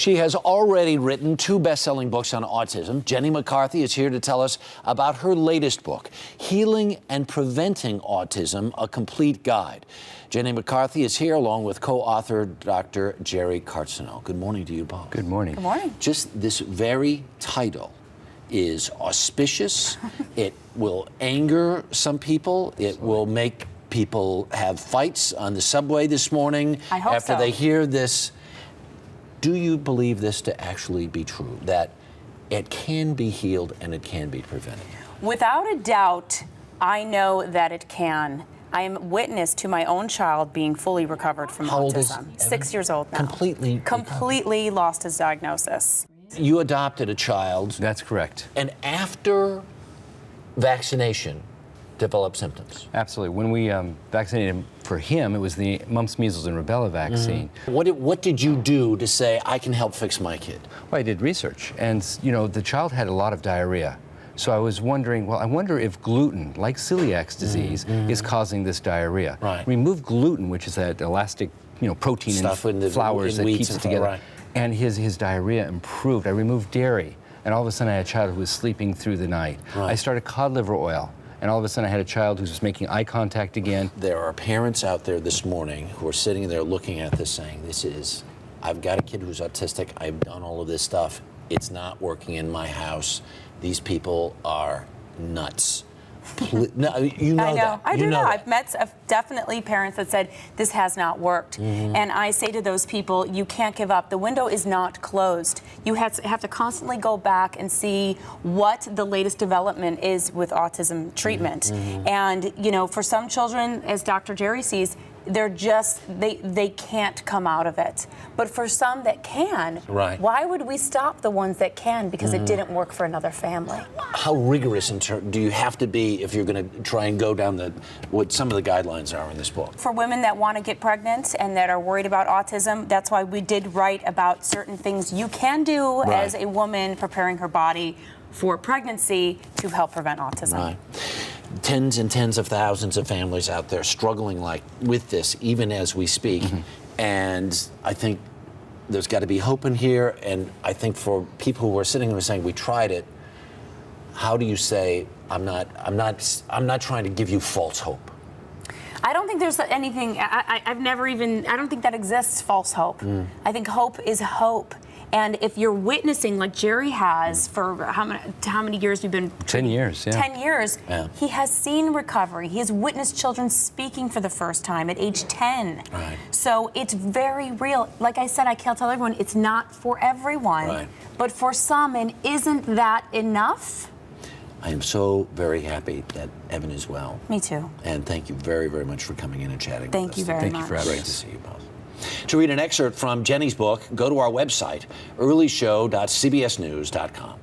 She has already written 2 best-selling books on autism. Jenny McCarthy is here to tell us about her latest book, Healing and Preventing Autism, A Complete Guide. Jenny McCarthy is here along with co-author Dr. Jerry Kartzinel. Good morning to you both. Good morning. Good morning. Just this very title is auspicious. It will anger some people. It will make people have fights on the subway this morning I hope after so. they hear this. Do you believe this to actually be true, that it can be healed and it can be prevented? Without a doubt, I know that it can. I am witness to my own child being fully recovered from How old is autism. Evan? 6 years old now. Completely lost his diagnosis. You adopted a child, That's correct. and after vaccination, developed symptoms. Absolutely. When we vaccinated him, for him, it was the mumps, measles, and rubella vaccine. What did you do to say, I can help fix my kid? Well, I did research, and the child had a lot of diarrhea. So I was wondering, well, I wonder if gluten, like celiac disease, is causing this diarrhea. Right. Remove gluten, which is that elastic, protein Stuff in in flours in that wheats keeps it and together. right. And his diarrhea improved. I removed dairy, and all of a sudden I had a child who was sleeping through the night. Right. I started cod liver oil, and all of a sudden I had a child who was making eye contact again. There are parents out there this morning who are sitting there looking at this saying, I've got a kid who's autistic, I've done all of this stuff, it's not working in my house. These people are nuts. No, you know I know. that. I You do know. that. I've met definitely parents that said, this has not worked. And I say to those people, you can't give up. The window is not closed. You have to constantly go back and see what the latest development is with autism treatment. And, for some children, as Dr. Jerry sees, they're just, they can't come out of it. But for some that can, Right. why would we stop the ones that can? Because it didn't work for another family. How rigorous do you have to be if you're going to try and go down what some of the guidelines are in this book? For women that want to get pregnant and that are worried about autism, that's why we did write about certain things you can do Right. as a woman preparing her body for pregnancy to help prevent autism. Right. Tens and tens of thousands of families out there struggling with this, even as we speak. And I think there's got to be hope in here. And I think for people who are sitting there saying, we tried it, how do you say, I'm not trying to give you false hope? I don't think there's anything, I don't think that exists, false hope. I think hope is hope. And if you're witnessing, like Jerry has for how many years we've been? 10 years, yeah. 10 years. Yeah. He has seen recovery. He has witnessed children speaking for the first time at age 10. Right. So it's very real. Like I said, I can't tell everyone, it's not for everyone. Right. But for some, and isn't that enough? I am so very happy that Evan is well. Me too. And thank you very, very much for coming in and chatting with us. Thank you very Thank much. you for having Great us. to see you both. To read an excerpt from Jenny's book, go to our website, earlyshow.cbsnews.com.